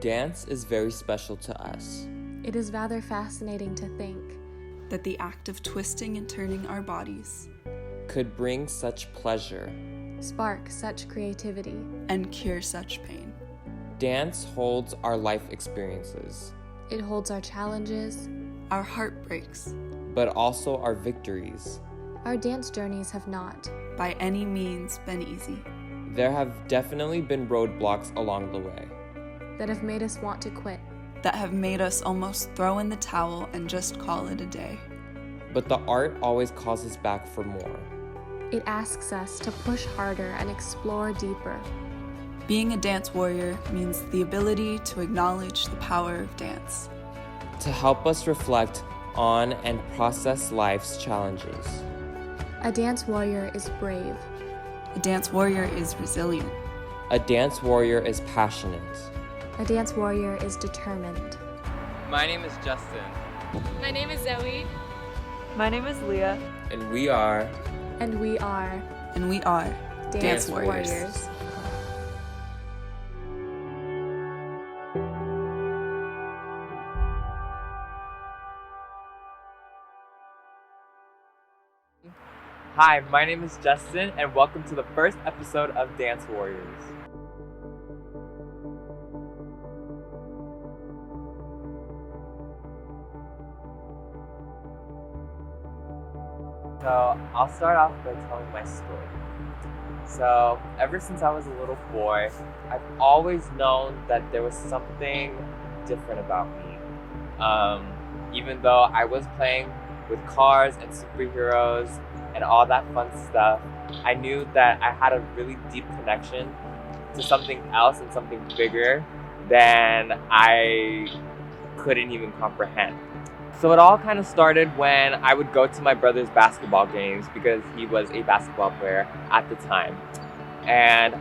Dance is very special to us. It is rather fascinating to think that the act of twisting and turning our bodies could bring such pleasure, spark such creativity, and cure such pain. Dance holds our life experiences. It holds our challenges, our heartbreaks, but also our victories. Our dance journeys have not, by any means, been easy. There have definitely been roadblocks along the way that have made us want to quit, that have made us almost throw in the towel and just call it a day. But the art always calls us back for more. It asks us to push harder and explore deeper. Being a dance warrior means the ability to acknowledge the power of dance, to help us reflect on and process life's challenges. A dance warrior is brave. A dance warrior is resilient. A dance warrior is passionate. A dance warrior is determined. My name is Justin. My name is Zoe. My name is Leah. And we are... And we are... And we are... Dance warriors. Hi, my name is Justin, and welcome to the first episode of Dance Warriors. So, I'll start off by telling my story. So, ever since I was a little boy, I've always known that there was something different about me. Even though I was playing with cars and superheroes and all that fun stuff, I knew that I had a really deep connection to something else and something bigger than I couldn't even comprehend. So it all kind of started when I would go to my brother's basketball games because he was a basketball player at the time. And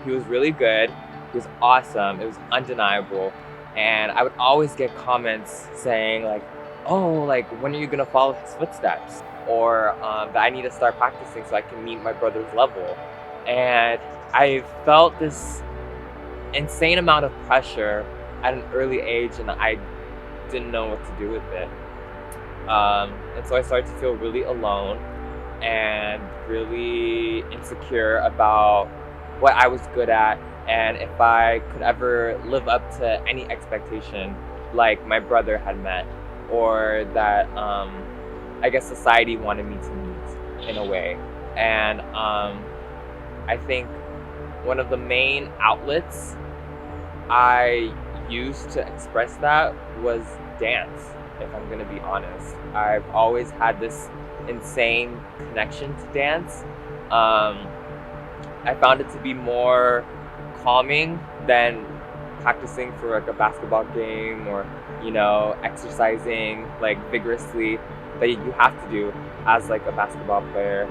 he was really good, he was awesome, it was undeniable. And I would always get comments saying like, oh, like, when are you gonna follow his footsteps? Or that I need to start practicing so I can meet my brother's level. And I felt this insane amount of pressure at an early age, and I didn't know what to do with it. And so I started to feel really alone and really insecure about what I was good at and if I could ever live up to any expectation like my brother had met, or that I guess society wanted me to meet in a way. And I think one of the main outlets I used to express that was dance, if I'm gonna be honest. I've always had this insane connection to dance. I found it to be more calming than practicing for like a basketball game or, you know, exercising like vigorously that you have to do as like a basketball player.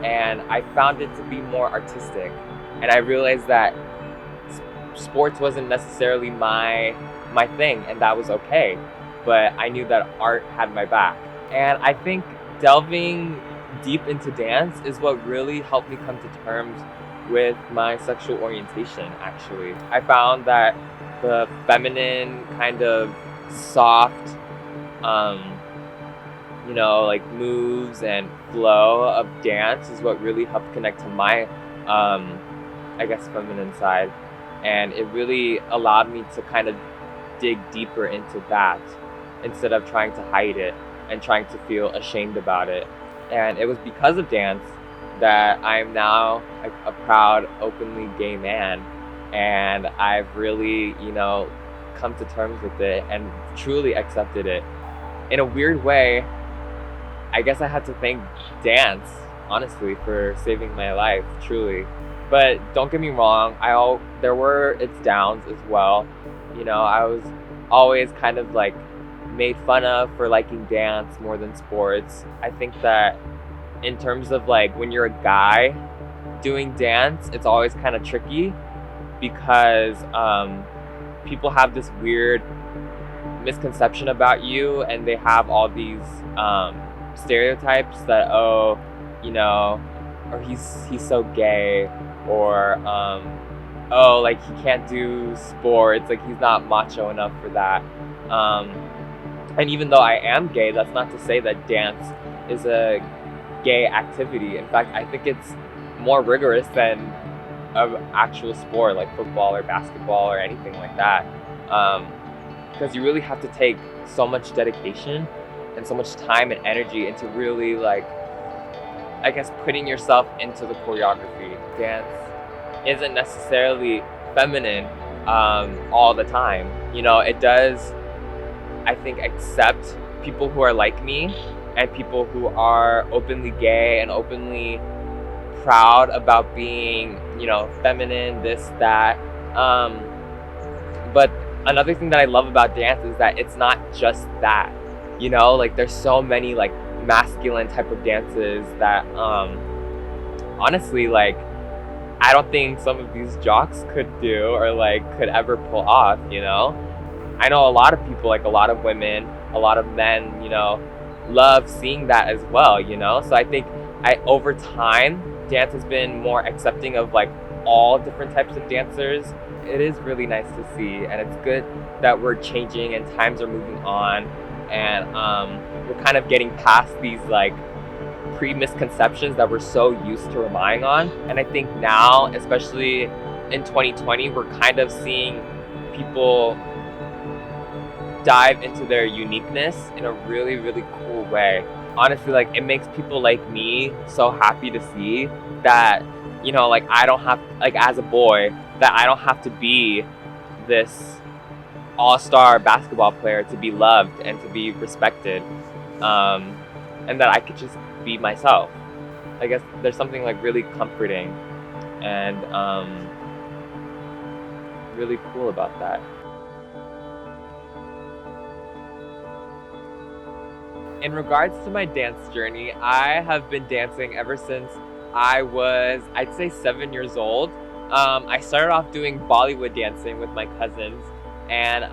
And I found it to be more artistic. And I realized that sports wasn't necessarily my thing, and that was okay. But I knew that art had my back. And I think delving deep into dance is what really helped me come to terms with my sexual orientation, actually. I found that the feminine kind of soft, you know, like moves and flow of dance is what really helped connect to my, I guess, feminine side. And it really allowed me to kind of dig deeper into that instead of trying to hide it and trying to feel ashamed about it. And it was because of dance that I'm now a proud, openly gay man. And I've really, you know, come to terms with it and truly accepted it. In a weird way, I guess I had to thank dance, honestly, for saving my life, truly. But don't get me wrong, there were its downs as well. You know, I was always kind of like made fun of for liking dance more than sports. I think that in terms of like when you're a guy doing dance, it's always kind of tricky because people have this weird misconception about you, and they have all these stereotypes that, oh, you know, or he's so gay, or oh, like he can't do sports, like he's not macho enough for that. And even though I am gay, that's not to say that dance is a gay activity. In fact, I think it's more rigorous than an actual sport like football or basketball or anything like that. Because you really have to take so much dedication and so much time and energy into really, like, I guess, putting yourself into the choreography. Dance isn't necessarily feminine all the time. You know, it does, I think, accept people who are like me and people who are openly gay and openly proud about being, you know, feminine, this, that. But another thing that I love about dance is that it's not just that. You know, like there's so many like masculine type of dances that honestly, like, I don't think some of these jocks could do or like could ever pull off, you know? I know a lot of people, like a lot of women, a lot of men, you know, love seeing that as well, you know? So I think over time, dance has been more accepting of like all different types of dancers. It is really nice to see, and it's good that we're changing and times are moving on, and we're kind of getting past these like pre-misconceptions that we're so used to relying on. And I think now, especially in 2020, we're kind of seeing people dive into their uniqueness in a really, really cool way. Honestly, like, it makes people like me so happy to see that, you know, like, I don't have, like, as a boy, that I don't have to be this all-star basketball player to be loved and to be respected, and that I could just be myself. I guess there's something like really comforting and really cool about that. In regards to my dance journey, I have been dancing ever since I was, I'd say, 7 years old. I started off doing Bollywood dancing with my cousins, and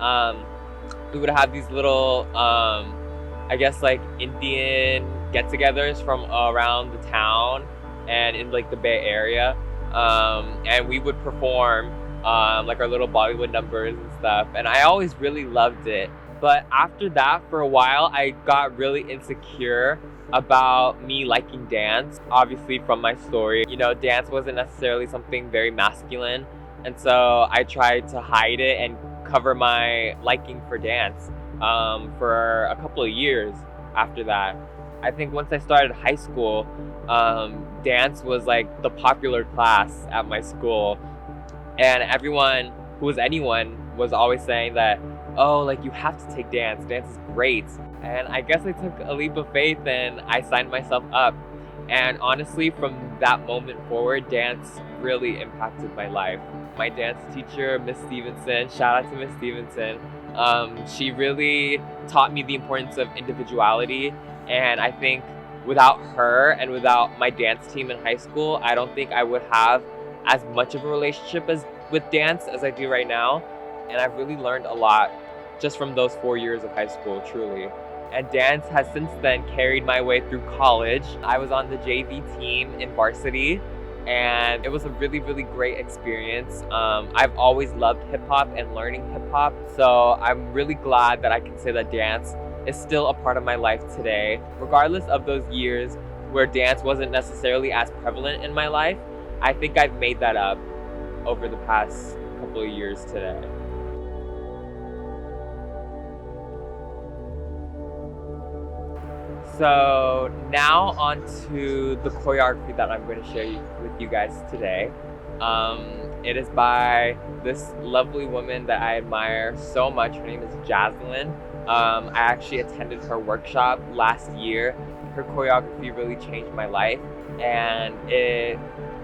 we would have these little, I guess, like Indian get-togethers from around the town and in like the Bay Area, and we would perform like our little Bollywood numbers and stuff, and I always really loved it. But after that, for a while, I got really insecure about me liking dance. Obviously, from my story, you know, dance wasn't necessarily something very masculine, and so I tried to hide it and cover my liking for dance for a couple of years after that. I think once I started high school, dance was like the popular class at my school, and everyone who was anyone was always saying that, oh, like, you have to take dance. Dance is great. And I guess I took a leap of faith and I signed myself up. And honestly, from that moment forward, dance really impacted my life. My dance teacher, Miss Stevenson, shout out to Miss Stevenson, she really taught me the importance of individuality. And I think without her and without my dance team in high school, I don't think I would have as much of a relationship with dance as I do right now. And I've really learned a lot just from those 4 years of high school, truly. And dance has since then carried my way through college. I was on the JV team in varsity, and it was a really, really great experience. I've always loved hip-hop and learning hip-hop, so I'm really glad that I can say that dance is still a part of my life today. Regardless of those years where dance wasn't necessarily as prevalent in my life, I think I've made that up over the past couple of years today. So now on to the choreography that I'm going to share with you guys today. It is by this lovely woman that I admire so much. Her name is Jaslyn. I actually attended her workshop last year. Her choreography really changed my life, and it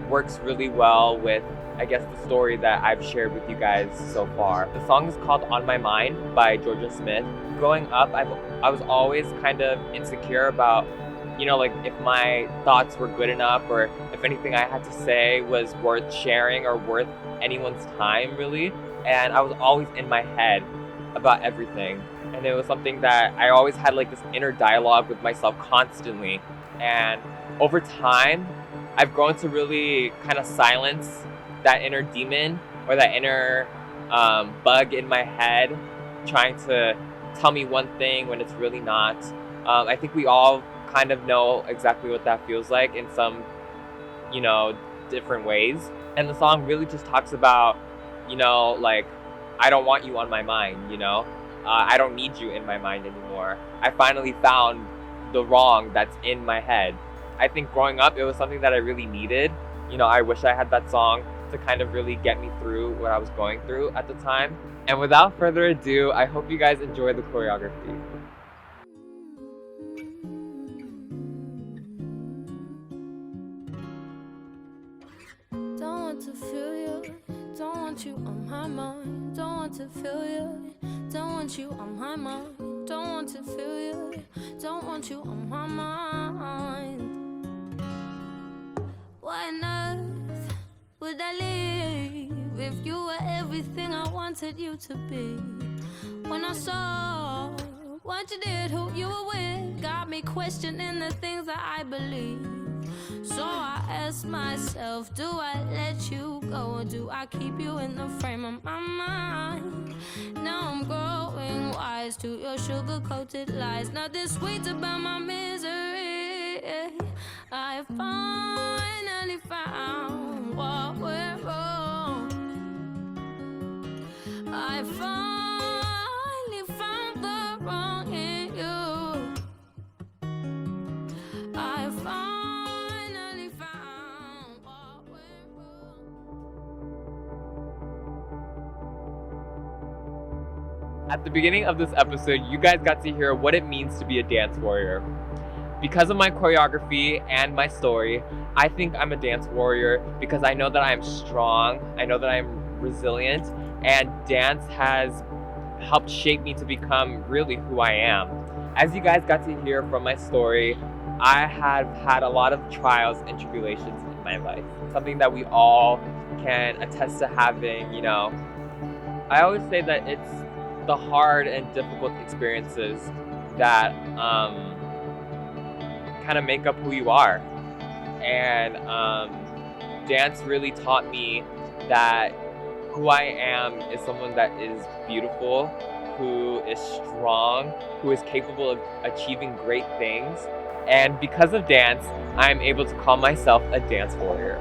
works really well with, I guess, the story that I've shared with you guys so far. The song is called On My Mind by Georgia Smith. Growing up, I was always kind of insecure about, you know, like, if my thoughts were good enough or if anything I had to say was worth sharing or worth anyone's time, really. And I was always in my head about everything. And it was something that I always had like this inner dialogue with myself constantly. And over time, I've grown to really kind of silence that inner demon or that inner bug in my head trying to tell me one thing when it's really not. I think we all kind of know exactly what that feels like in some, different ways. And the song really just talks about, like, I don't want you on my mind, I don't need you in my mind anymore. I finally found the wrong that's in my head. I think growing up, it was something that I really needed. I wish I had that song to kind of really get me through what I was going through at the time. And without further ado, I hope you guys enjoy the choreography. Don't want to feel you, don't want you on my mind. Don't want to feel you, don't want you on my mind. Don't want to feel you, don't want you on my mind. Why on earth would I leave if you were everything I wanted you to be? When I saw what you did, who you were with, got me questioning the things that I believe. So I asked myself, do I let you go or do I keep you in the frame of my mind? Now I'm growing wise to your sugar-coated lies. Nothing sweet about my misery. I finally found what went wrong. I finally found the wrong in you. I finally found what went wrong. At the beginning of this episode, you guys got to hear what it means to be a dance warrior. Because of my choreography and my story, I think I'm a dance warrior because I know that I am strong, I know that I am resilient, and dance has helped shape me to become really who I am. As you guys got to hear from my story, I have had a lot of trials and tribulations in my life. Something that we all can attest to having, I always say that it's the hard and difficult experiences that kind of make up who you are. And dance really taught me that who I am is someone that is beautiful, who is strong, who is capable of achieving great things. And because of dance, I'm able to call myself a dance warrior.